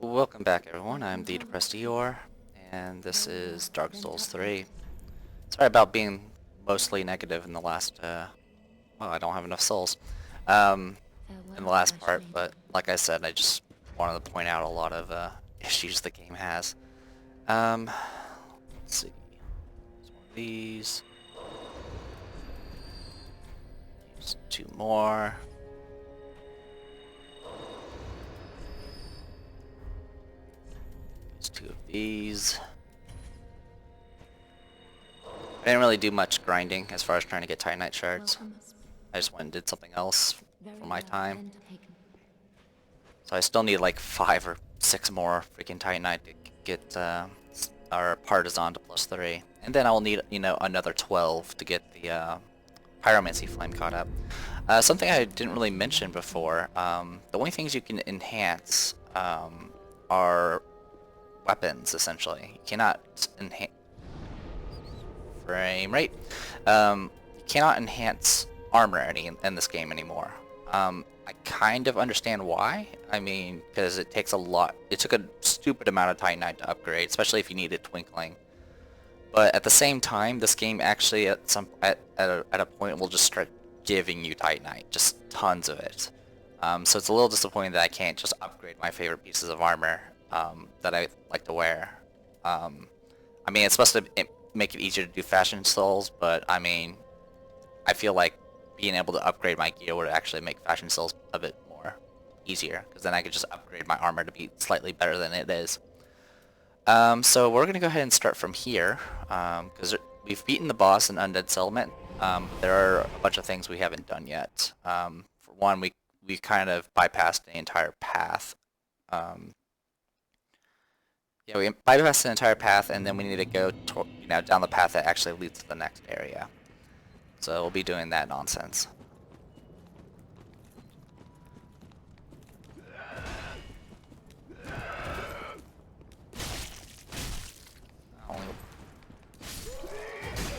Welcome back everyone, I'm the Depressed Eeyore, and this is Dark Souls 3. Sorry about being mostly negative in the last, well, I don't have enough souls, in the last part, but like I said, I just wanted to point out a lot of, issues the game has. Let's see, there's one of these, use two more. Use two of these. I didn't really do much grinding as far as trying to get Titanite shards. I just went and did something else for my time. So I still need like 5 or 6 more freaking Titanite to get our Partisan to +3. And then I will need, another 12 to get the Pyromancy Flame caught up. Something I didn't really mention before, the only things you can enhance are weapons, essentially. You cannot enhance... frame rate. You cannot enhance armor in this game anymore. I kind of understand why. I mean, because it takes a lot. It took a stupid amount of Titanite to upgrade, especially if you needed Twinkling. But at the same time, this game actually at a point will just start giving you Titanite, just tons of it. So it's a little disappointing that I can't just upgrade my favorite pieces of armor that I like to wear. I mean, it's supposed to make it easier to do fashion souls, but I mean, I feel like being able to upgrade my gear would actually make fashion souls a bit more easier, because then I could just upgrade my armor to be slightly better than it is. So we're going to go ahead and start from here, because we've beaten the boss in Undead Settlement. There are a bunch of things we haven't done yet. For one, we kind of bypassed the entire path. Yeah, we bypassed the entire path, and then we need to go down the path that actually leads to the next area. So we'll be doing that nonsense.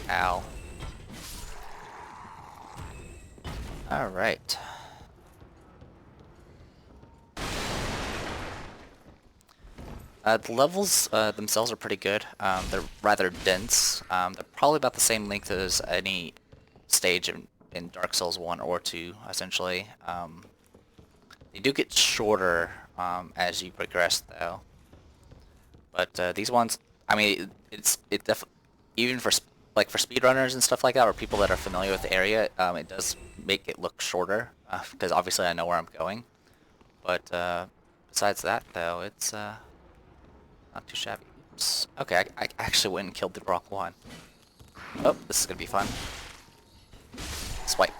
Ow. Alright. The levels themselves are pretty good. They're rather dense. They're probably about the same length as any stage in Dark Souls 1 or 2, essentially. They do get shorter as you progress, though. But these ones, I mean, even for speedrunners and stuff like that, or people that are familiar with the area, it does make it look shorter because obviously I know where I'm going. But besides that, though, it's not too shabby. Oops. Okay, I actually went and killed the wrong one. Oh, this is gonna be fun. Swipe.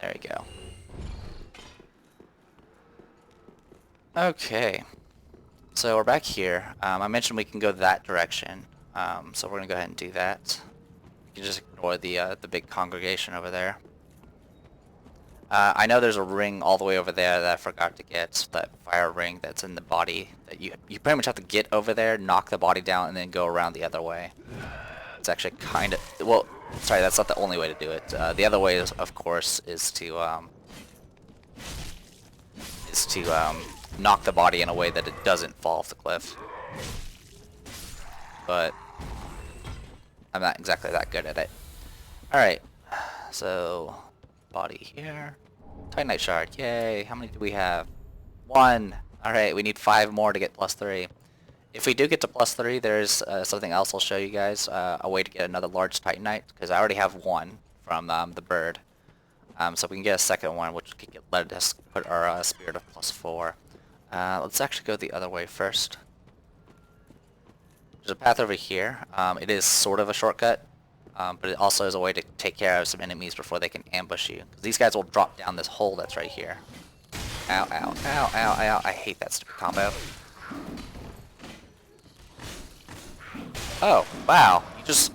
There you go. Okay. So we're back here. I mentioned we can go that direction. So we're gonna go ahead and do that. You can just ignore the big congregation over there. I know there's a ring all the way over there that I forgot to get, that fire ring that's in the body, that you pretty much have to get over there, knock the body down, and then go around the other way. It's actually kind of, well, sorry, that's not the only way to do it. The other way, of course, is to knock the body in a way that it doesn't fall off the cliff. But I'm not exactly that good at it. Alright, so body here. Titanite shard, yay. How many do we have? 1. Alright, we need 5 more to get +3. If we do get to +3, there's something else I'll show you guys. A way to get another large Titanite, because I already have 1 from the bird. So we can get a second one, which can let us put our spirit of +4. Let's actually go the other way first. There's a path over here. It is sort of a shortcut. But it also is a way to take care of some enemies before they can ambush you. Because these guys will drop down this hole that's right here. Ow, ow, ow, ow, ow. I hate that stupid combo. Oh, wow. You just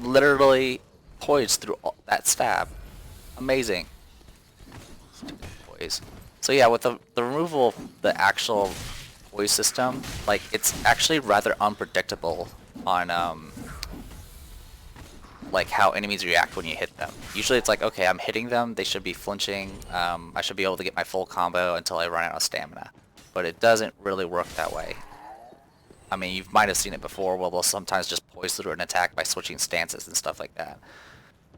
literally poised through that stab. Amazing. Stupid poise. So yeah, with the removal of the actual poise system, like, it's actually rather unpredictable on, like how enemies react when you hit them. Usually it's like, okay, I'm hitting them, they should be flinching, I should be able to get my full combo until I run out of stamina. But it doesn't really work that way. I mean, you might have seen it before, where they'll sometimes just poise through an attack by switching stances and stuff like that.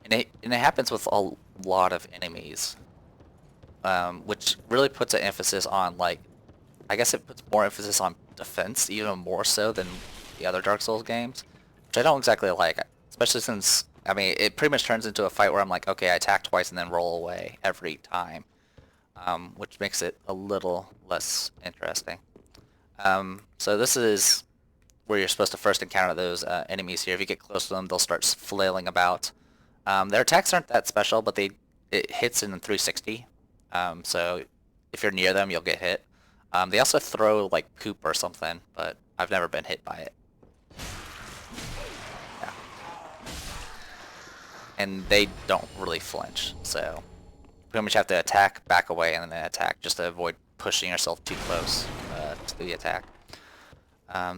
And it happens with a lot of enemies, which really puts an emphasis on, like, I guess it puts more emphasis on defense, even more so than the other Dark Souls games, which I don't exactly like, especially since, I mean, it pretty much turns into a fight where I'm like, okay, I attack twice and then roll away every time, which makes it a little less interesting. So this is where you're supposed to first encounter those enemies here. If you get close to them, they'll start flailing about. Their attacks aren't that special, but it hits in 360. So if you're near them, you'll get hit. They also throw like poop or something, but I've never been hit by it. Yeah. And they don't really flinch, so you pretty much have to attack, back away, and then attack just to avoid pushing yourself too close to the attack.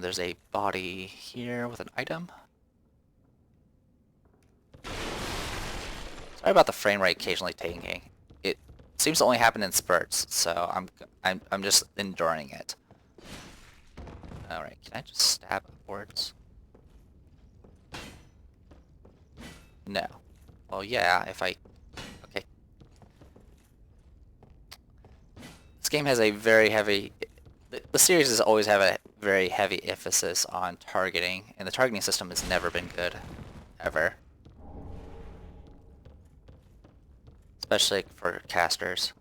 There's a body here with an item. Sorry about the frame rate occasionally tanking. It seems to only happen in spurts, so I'm just enduring it. All right, can I just stab upwards? No. Well, yeah, if I... Okay. This game has a very heavy... The series has always have a very heavy emphasis on targeting, and the targeting system has never been good, ever. Especially for casters.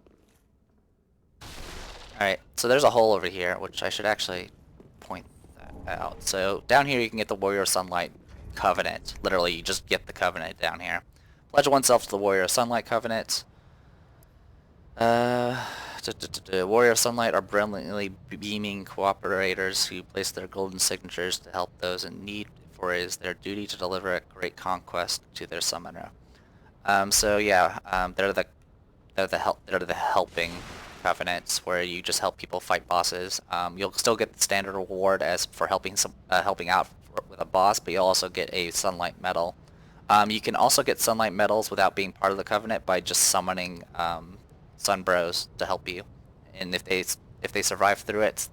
Alright, so there's a hole over here, which I should actually point that out. So down here you can get the Warrior of Sunlight Covenant. Literally, you just get the Covenant down here. Pledge oneself to the Warrior of Sunlight Covenant. Warrior of Sunlight are brilliantly beaming cooperators who place their golden signatures to help those in need, for it is their duty to deliver a great conquest to their summoner. So yeah, they're the helping covenants where you just help people fight bosses. You'll still get the standard reward as for helping out with a boss, but you'll also get a sunlight medal. You can also get sunlight medals without being part of the covenant by just summoning Sun Bros to help you, and if they survive through it,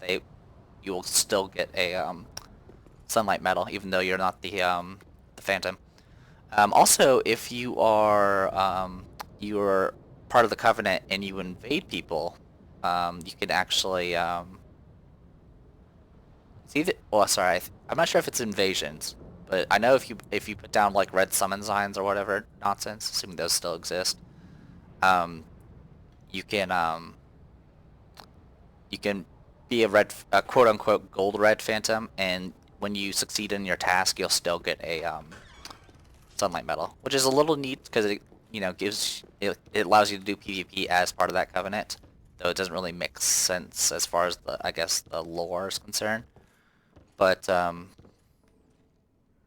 you will still get a sunlight medal, even though you're not the Phantom. Also, if you're part of the Covenant and you invade people, you can actually see that. Well, sorry, I'm not sure if it's invasions, but I know if you put down like red summon signs or whatever nonsense, assuming those still exist, you can be a quote unquote gold red Phantom, and when you succeed in your task, you'll still get a sunlight medal, which is a little neat because it it allows you to do PvP as part of that covenant, though it doesn't really make sense as far as I guess the lore is concerned. But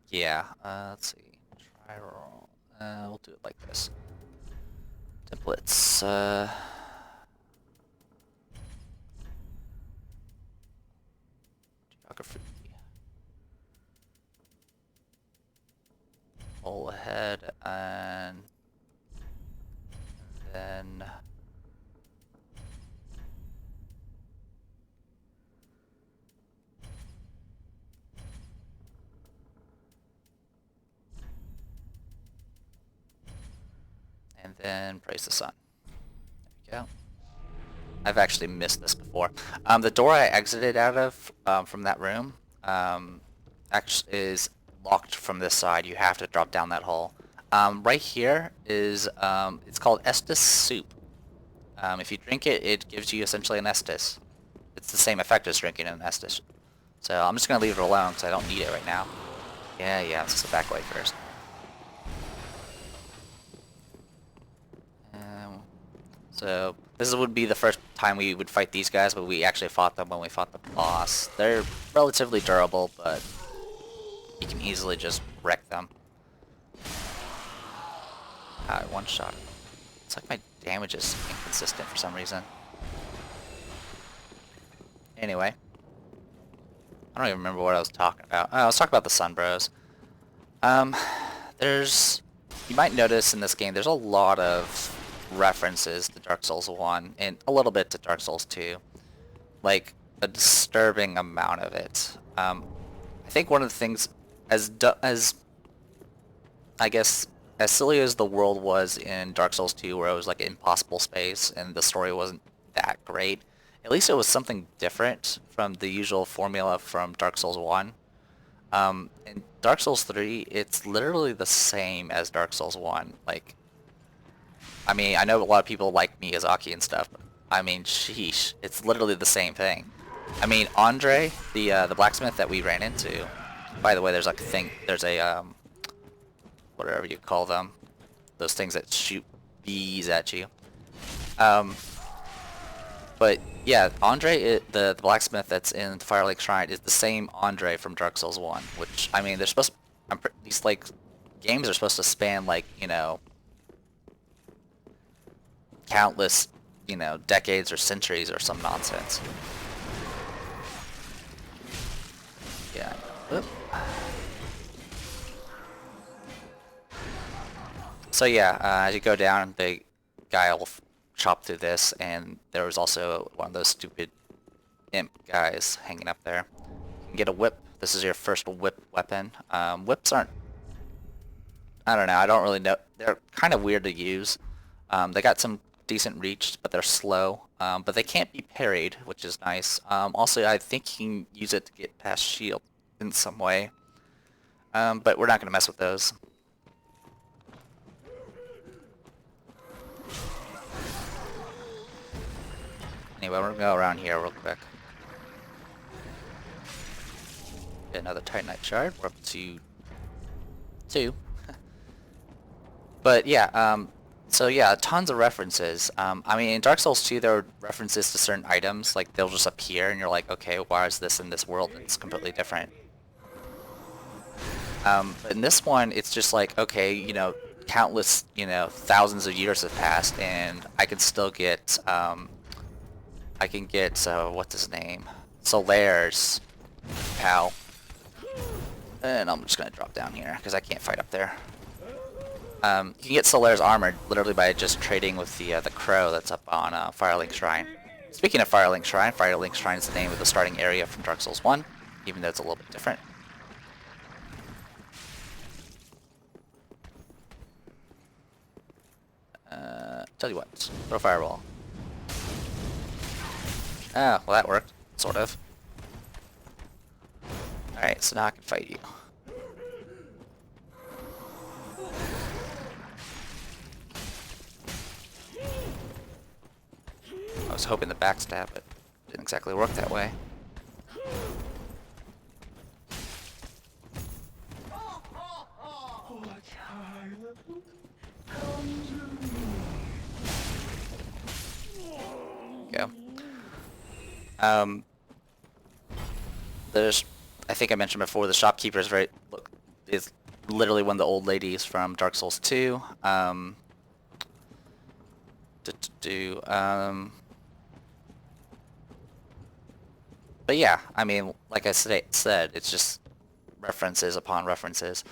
yeah, let's see, try roll. We'll do it like this. Templates. Geography. Pull ahead and then praise the sun. There we go. I've actually missed this before. The door I exited out of from that room actually is locked from this side. You have to drop down that hole. Right here is it's called Estus soup. If you drink it, it gives you essentially an Estus. It's the same effect as drinking an Estus. So I'm just gonna leave it alone because I don't need it right now. Yeah, let's go back away first. So this would be the first time we would fight these guys, but we actually fought them when we fought the boss. They're relatively durable, but you can easily just wreck them. One shot. It's like my damage is inconsistent for some reason. Anyway. I don't even remember what I was talking about. Oh, I was talking about the Sun Bros. You might notice in this game, there's a lot of references to Dark Souls 1 and a little bit to Dark Souls 2. Like, a disturbing amount of it. I think one of the things, as I guess, as silly as the world was in Dark Souls 2, where it was like an impossible space and the story wasn't that great, at least it was something different from the usual formula from Dark Souls 1. In Dark Souls 3, it's literally the same as Dark Souls 1. Like, I mean, I know a lot of people like Miyazaki and stuff, but I mean, sheesh, it's literally the same thing. I mean, Andre, the blacksmith that we ran into. By the way, there's like a thing. There's a whatever you call them, those things that shoot bees at you. Um, but yeah, Andre, the blacksmith that's in the Fire Lake Shrine is the same Andre from Dark Souls 1. Which I mean, they're supposed. These like games are supposed to span like countless decades or centuries or some nonsense. Yeah. Oop. So yeah, as you go down, the guy will chop through this, and there was also one of those stupid imp guys hanging up there. You can get a whip. This is your first whip weapon. Whips aren't, I don't know, I don't really know. They're kind of weird to use. They got some decent reach, but they're slow. But they can't be parried, which is nice. Also, I think you can use it to get past shield in some way. But we're not going to mess with those. Anyway, we're going to go around here real quick. Get another Titanite shard. We're up to 2. But yeah, so yeah, tons of references. I mean, in Dark Souls 2, there are references to certain items. Like, they'll just appear, and you're like, okay, why is this in this world? It's completely different. But in this one, it's just like, okay, countless, thousands of years have passed, and I can still get, what's his name? Solaire's pal. And I'm just gonna drop down here, because I can't fight up there. You can get Solaire's armor literally by just trading with the crow that's up on Firelink Shrine. Speaking of Firelink Shrine, Firelink Shrine is the name of the starting area from Dark Souls 1, even though it's a little bit different. Tell you what, throw a fireball. Ah, well that worked, sort of. Alright, so now I can fight you. I was hoping the backstab, but didn't exactly work that way. Go. There's, I think I mentioned before, the shopkeeper is literally one of the old ladies from Dark Souls 2. But yeah, I mean, like I said, it's just references upon references.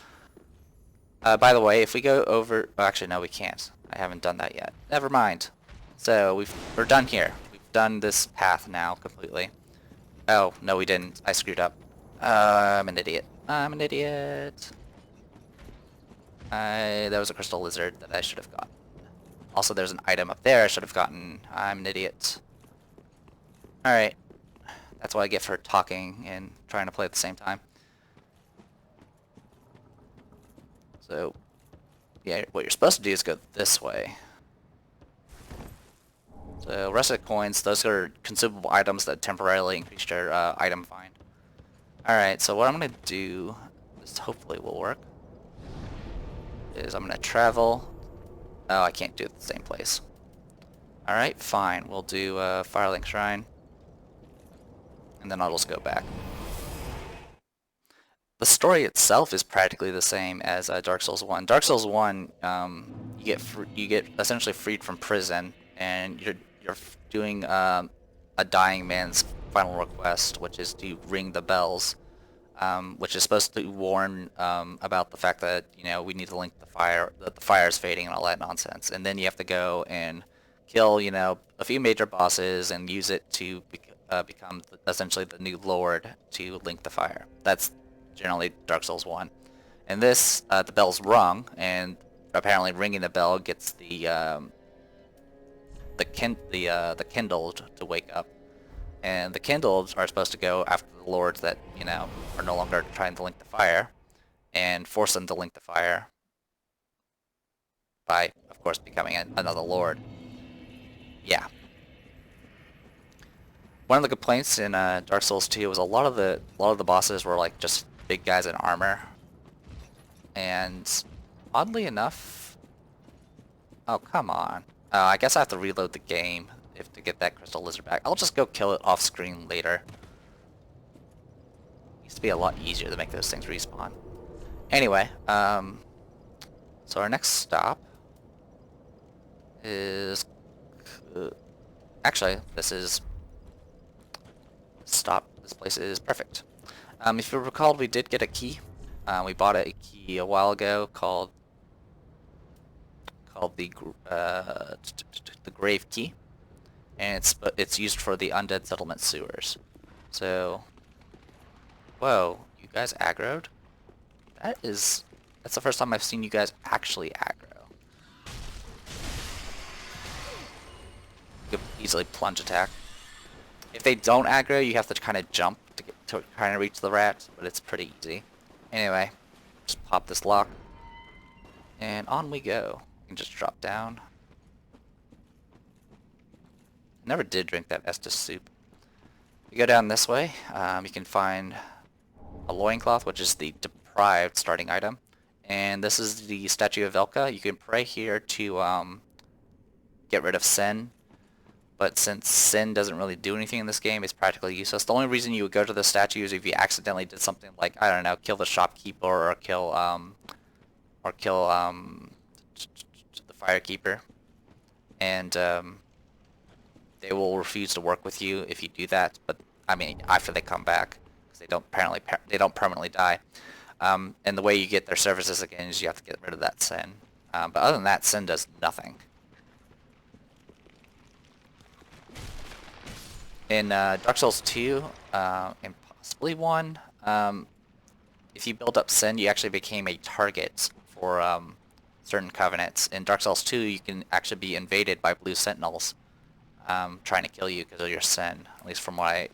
By the way, if we go over, well, actually no, we can't. I haven't done that yet. Never mind. So we're done here. We've done this path now completely. Oh no, we didn't. I screwed up. I'm an idiot. I'm an idiot. There was a crystal lizard that I should have gotten. Also, there's an item up there I should have gotten. I'm an idiot. Alright. That's what I get for talking and trying to play at the same time. So, yeah, what you're supposed to do is go this way. So, rusted coins, those are consumable items that temporarily increase your item find. Alright, so what I'm going to do, this hopefully will work, is I'm going to travel. Oh, I can't do it at the same place. Alright, fine. We'll do Firelink Shrine. And then I'll just go back. The story itself is practically the same as Dark Souls 1. Dark Souls 1, you get essentially freed from prison, and you're doing a dying man's final request, which is to ring the bells, which is supposed to warn about the fact that we need to link the fire, that the fire is fading and all that nonsense. And then you have to go and kill a few major bosses and use it to become essentially the new lord to link the fire. That's generally Dark Souls 1. And this, the bell's rung, and apparently ringing the bell gets the kindled to wake up. And the kindled are supposed to go after the lords that, you know, are no longer trying to link the fire, and force them to link the fire by, of course, becoming another lord. Yeah. One of the complaints in Dark Souls 2 was a lot of the bosses were like just big guys in armor, and oddly enough, oh come on, I guess I have to reload the game if to get that crystal lizard back. I'll just go kill it off screen later. Used to be a lot easier to make those things respawn. Anyway, so our next stop is actually this place is perfect. If you recall, we did get a key. We bought a key a while ago called the grave key, and it's used for the Undead settlement sewers. So, whoa, you guys aggroed? That's the first time I've seen you guys actually aggro. You can easily plunge attack. If they don't aggro, you have to kind of jump to kind of reach the rat, but it's pretty easy. Anyway, just pop this lock, and on we go. You can just drop down. I never did drink that Estus soup. You go down this way, you can find a loincloth, which is the deprived starting item. And this is the statue of Velka. You can pray here to get rid of sin. But since sin doesn't really do anything in this game, it's practically useless. The only reason you would go to the statue is if you accidentally did something like, I don't know, kill the shopkeeper or kill the firekeeper. And they will refuse to work with you if you do that. But I mean, after they come back, because they don't permanently die. And the way you get their services again is you have to get rid of that sin. But other than that, sin does nothing. In Dark Souls 2, and possibly 1, if you build up sin, you actually became a target for certain covenants. In Dark Souls 2, you can actually be invaded by blue sentinels trying to kill you because of your sin, at least from what I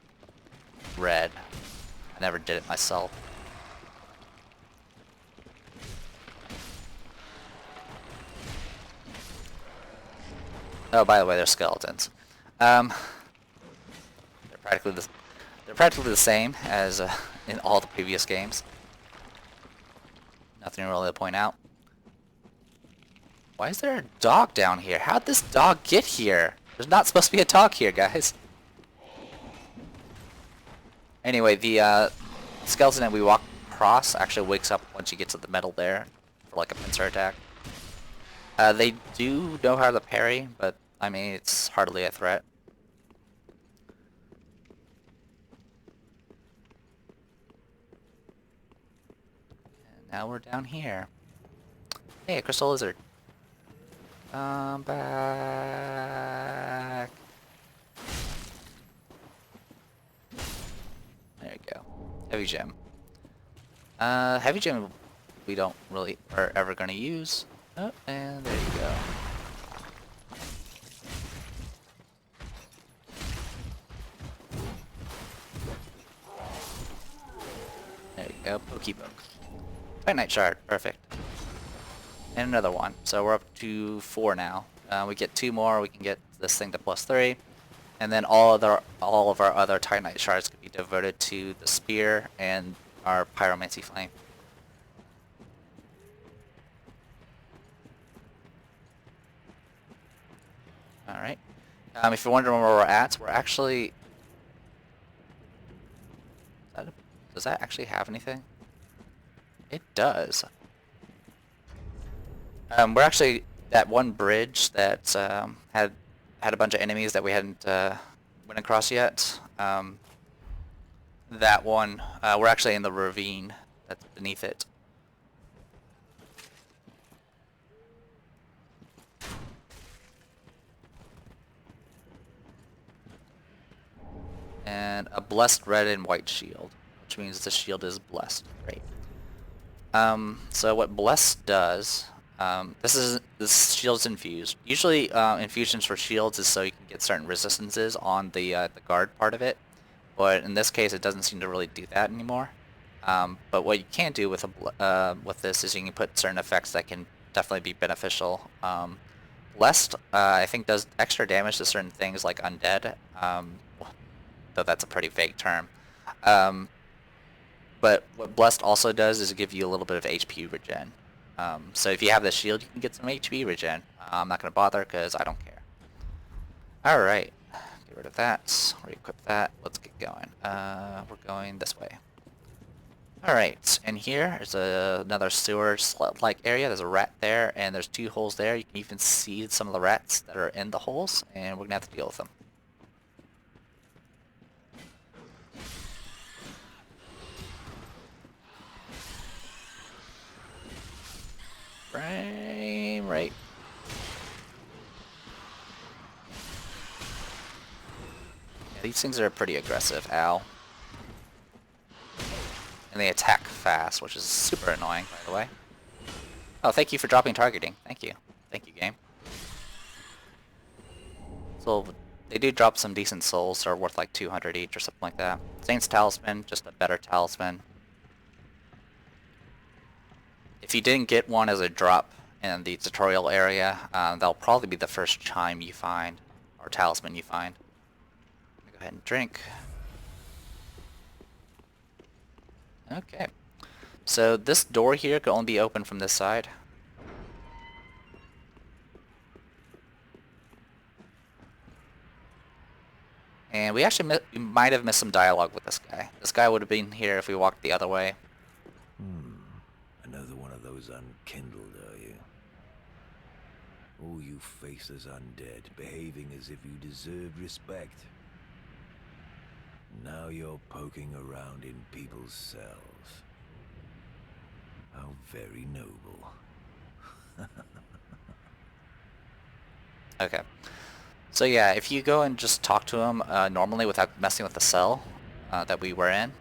read. I never did it myself. Oh, by the way, they're skeletons. They're practically the same as in all the previous games. Nothing really to point out. Why is there a dog down here? How'd this dog get here? There's not supposed to be a dog here, guys. Anyway, the skeleton that we walk across actually wakes up once you get to the metal there for like a pincer attack. They do know how to parry, but I mean, it's hardly a threat. Now we're down here. Hey, a crystal lizard. Come back. There you go. Heavy gem. Heavy gem we don't really are ever gonna use. Oh, and there you go. There you go, pokey poke. Titanite shard, perfect. And another one. So we're up to 4 now. We get 2 more, we can get this thing to +3. And then all of our other Titanite shards can be devoted to the spear and our pyromancy flame. Alright. If you're wondering where we're at, we're actually... Does that actually have anything? It does. We're actually at one bridge that had a bunch of enemies that we hadn't went across yet. That one, we're actually in the ravine that's beneath it. And a blessed red and white shield, which means the shield is blessed. Great. So what blessed does, this shield's infused. Usually, infusions for shields is so you can get certain resistances on the guard part of it, but in this case, it doesn't seem to really do that anymore. But what you can do with with this is you can put certain effects that can definitely be beneficial. Blessed, I think, does extra damage to certain things like undead, though that's a pretty vague term. But what Blessed also does is give you a little bit of HP regen. So if you have the shield, you can get some HP regen. I'm not going to bother because I don't care. Alright, get rid of that, re-equip that, let's get going. We're going this way. Alright, and here is another sewer like area. There's a rat there, and there's 2 holes there. You can even see some of the rats that are in the holes, and we're going to have to deal with them. Frame rate. Yeah, these things are pretty aggressive, ow. And they attack fast, which is super annoying, by the way. Oh, thank you for dropping targeting. Thank you. Thank you, game. So, they do drop some decent souls. They're worth like 200 each or something like that. Saint's Talisman, just a better talisman. If you didn't get one as a drop in the tutorial area, that'll probably be the first chime you find, or talisman you find. Go ahead and drink. Okay. So this door here can only be opened from this side. And we actually might have missed some dialogue with this guy. This guy would have been here if we walked the other way. Another one of those unkindled, are you? All you faceless undead, behaving as if you deserved respect. Now you're poking around in people's cells. How very noble. Okay. So yeah, if you go and just talk to him normally without messing with the cell that we were in,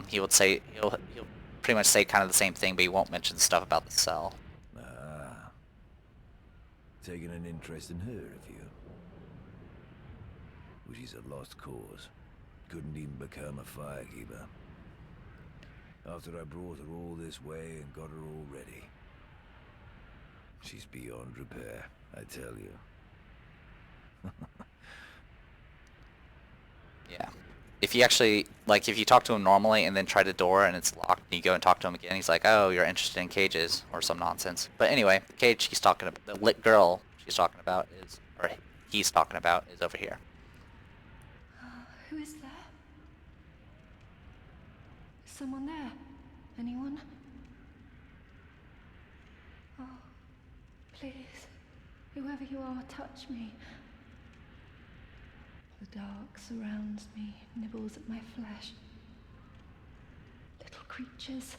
he'll pretty much say kind of the same thing, but he won't mention stuff about the cell. Ah. Taking an interest in her, have you? Well, she's a lost cause. Couldn't even become a firekeeper. After I brought her all this way and got her all ready. She's beyond repair, I tell you. Yeah. If you actually, like, if you talk to him normally and then try the door and it's locked and you go and talk to him again, he's like, oh, you're interested in cages or some nonsense. But anyway, the cage he's talking about, the lit girl she's talking about is, or he's talking about is over here. Who is there? Is someone there? Anyone? Oh, please, whoever you are, touch me. The dark surrounds me, nibbles at my flesh. Little creatures,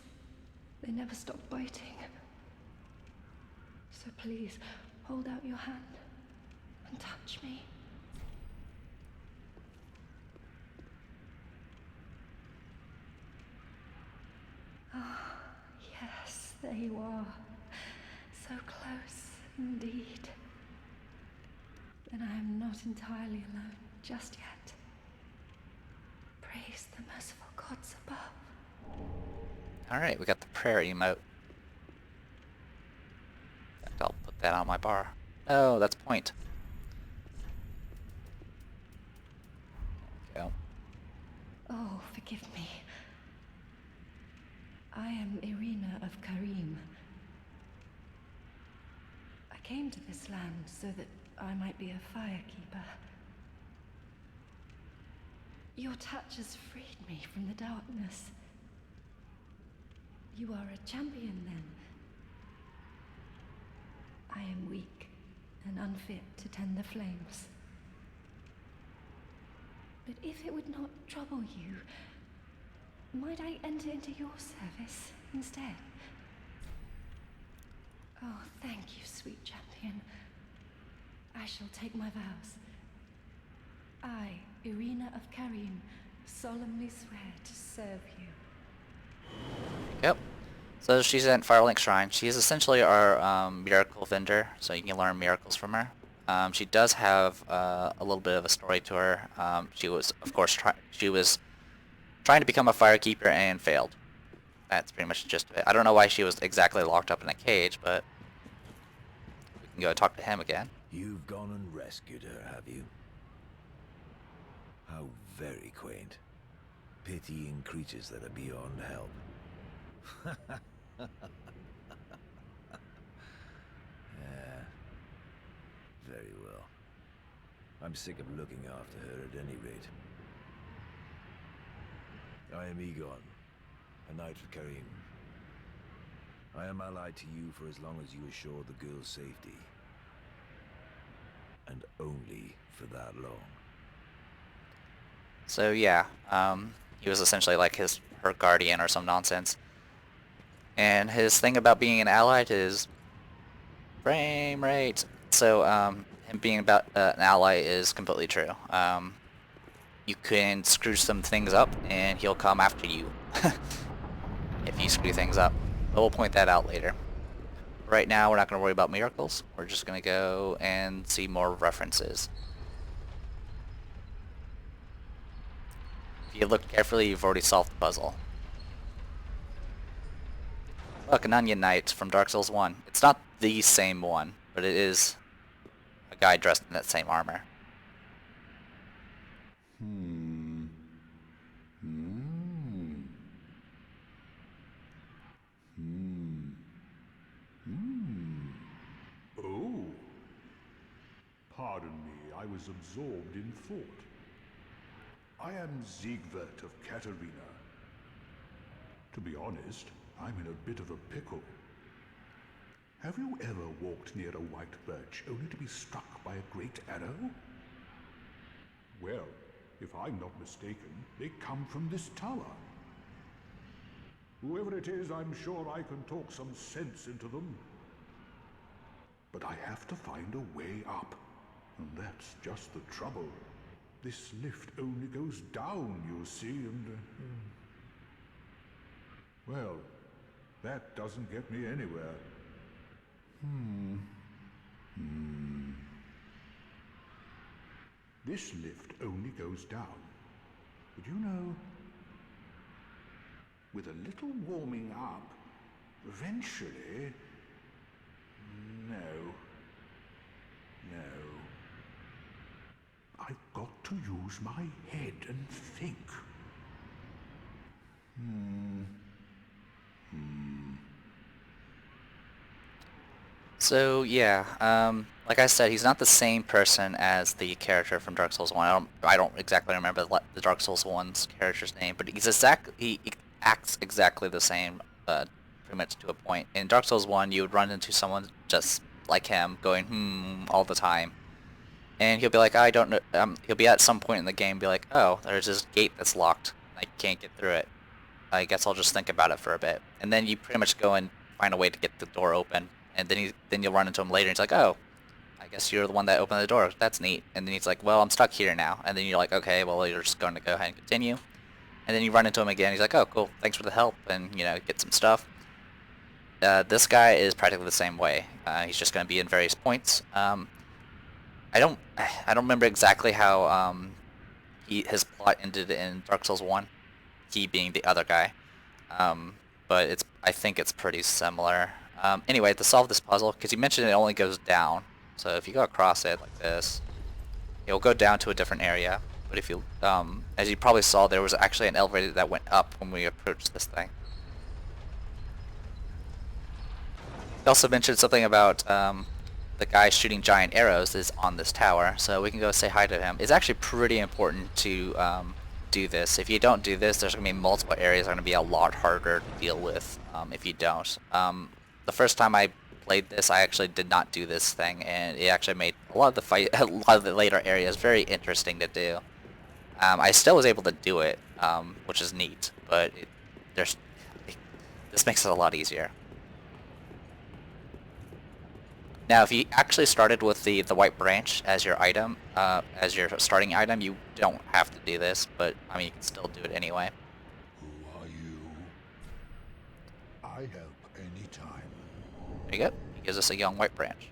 they never stop biting. So please, hold out your hand and touch me. Ah, yes, there you are. So close, indeed. Then I am not entirely alone just yet. Praise the merciful gods above. Alright, we got the prayer emote. In fact, I'll put that on my bar. Oh, that's point. There we go. Oh, forgive me. I am Irina of Karim. I came to this land so that I might be a firekeeper. Your touch has freed me from the darkness. You are a champion, then. I am weak and unfit to tend the flames. But if it would not trouble you, might I enter into your service instead? Oh, thank you, sweet champion. I shall take my vows. I, Irina of Karim, solemnly swear to serve you Yep. So she's at Firelink Shrine. She's essentially our miracle vendor, so you can learn miracles from her. She does have a little bit of a story to her. She was, of course, she was trying to become a firekeeper and failed. That's pretty much the gist of it. I don't know why she was exactly locked up in a cage, but we can go talk to him again. You've gone and rescued her, have you? How very quaint. Pitying creatures that are beyond help. Yeah, very well. I'm sick of looking after her at any rate. I am Egon, a knight of Karim. I am allied to you for as long as you assure the girl's safety. And only for that long. So yeah, he was essentially like her guardian or some nonsense. And his thing about being an ally is frame rate. So him being about an ally is completely true. You can screw some things up and he'll come after you if you screw things up. But we'll point that out later. Right now we're not going to worry about miracles. We're just going to go and see more references. If you look carefully, you've already solved the puzzle. Look, an Onion Knight from Dark Souls 1. It's not the same one, but it is a guy dressed in that same armor. Oh. Pardon me, I was absorbed in thought. I am Siegbert of Katarina. To be honest, I'm in a bit of a pickle. Have you ever walked near a white birch only to be struck by a great arrow? Well, if I'm not mistaken, they come from this tower. Whoever it is, I'm sure I can talk some sense into them. But I have to find a way up, and that's just the trouble. This lift only goes down, you see, and... Well, that doesn't get me anywhere. This lift only goes down. But you know, with a little warming up, eventually... No. I've got to use my head and think. So yeah, like I said, he's not the same person as the character from Dark Souls 1. I don't exactly remember the Dark Souls 1's character's name, but he acts exactly the same, pretty much to a point. In Dark Souls 1, you would run into someone just like him, going all the time, and he'll be like, I don't know. He'll be at some point in the game, be like, oh, there's this gate that's locked. I can't get through it. I guess I'll just think about it for a bit, and then you pretty much go and find a way to get the door open. And then you'll run into him later, and he's like, oh, I guess you're the one that opened the door. That's neat. And then he's like, well, I'm stuck here now. And then you're like, okay, well, you're just going to go ahead and continue. And then you run into him again. He's like, oh, cool, thanks for the help, and, get some stuff. This guy is practically the same way. He's just going to be in various points. I don't remember exactly how his plot ended in Dark Souls 1, he being the other guy. But I think it's pretty similar. Anyway, to solve this puzzle, because you mentioned it only goes down, so if you go across it like this, it'll go down to a different area. But if you, as you probably saw, there was actually an elevator that went up when we approached this thing. He also mentioned something about the guy shooting giant arrows is on this tower, so we can go say hi to him. It's actually pretty important to do this. If you don't do this, there's going to be multiple areas that are going to be a lot harder to deal with if you don't. The first time I played this, I actually did not do this thing, and it actually made a lot of the later areas very interesting to do. I still was able to do it, which is neat, but this makes it a lot easier. Now, if you actually started with the white branch as your item, as your starting item, you don't have to do this, but I mean, you can still do it anyway. Who are you? I help anytime. There you go. He gives us a young white branch.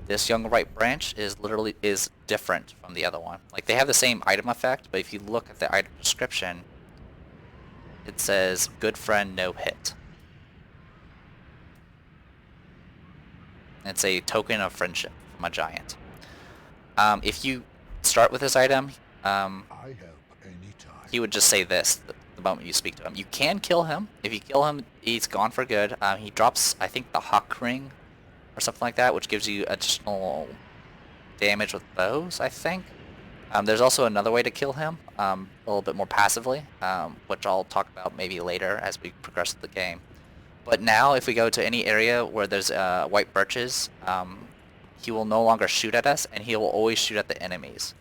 This young white branch is different from the other one. Like, they have the same item effect, but if you look at the item description, it says good friend, no hit. It's a token of friendship from a giant. If you start with this item, I help anytime. he would just say this the moment you speak to him. You can kill him. If you kill him, he's gone for good. He drops, I think, the Hawk Ring or something like that, which gives you additional damage with bows, I think. There's also another way to kill him, a little bit more passively, which I'll talk about maybe later as we progress through the game. But now, if we go to any area where there's white birches, he will no longer shoot at us, and he will always shoot at the enemies.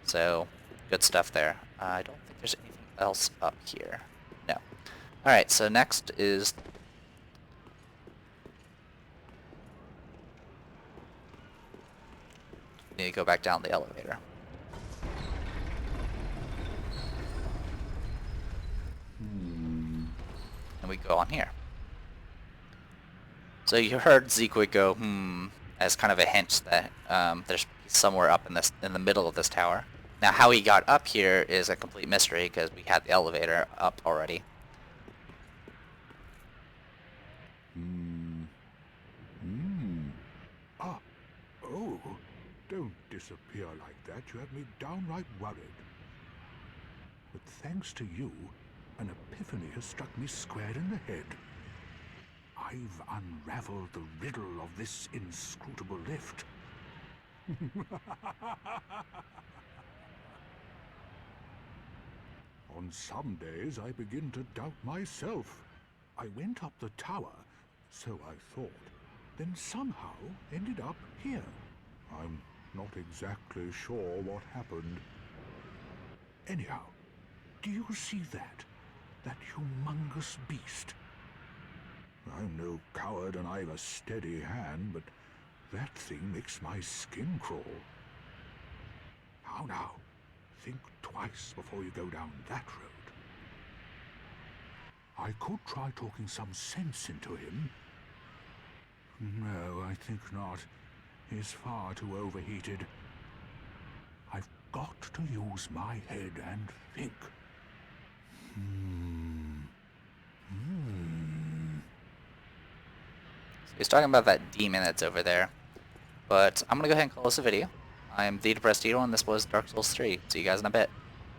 So, good stuff there. I don't think there's anything else up here. No. Alright, so next is... we need to go back down the elevator. And we go on here. So you heard Zeekwood go, as kind of a hint that there's somewhere up in the middle of this tower. Now, how he got up here is a complete mystery because we had the elevator up already. Oh, don't disappear like that. You have me downright worried. But thanks to you, an epiphany has struck me square in the head. I've unraveled the riddle of this inscrutable lift. On some days I begin to doubt myself. I went up the tower, so I thought, then somehow ended up here. I'm not exactly sure what happened. Anyhow, do you see that? That humongous beast? I'm no coward and I've a steady hand, but that thing makes my skin crawl. Now, think twice before you go down that road. I could try talking some sense into him. No, I think not. He's far too overheated. I've got to use my head and think. He's talking about that demon that's over there. But I'm going to go ahead and call this a video. I'm the Depressed Eagle, and this was Dark Souls 3. See you guys in a bit.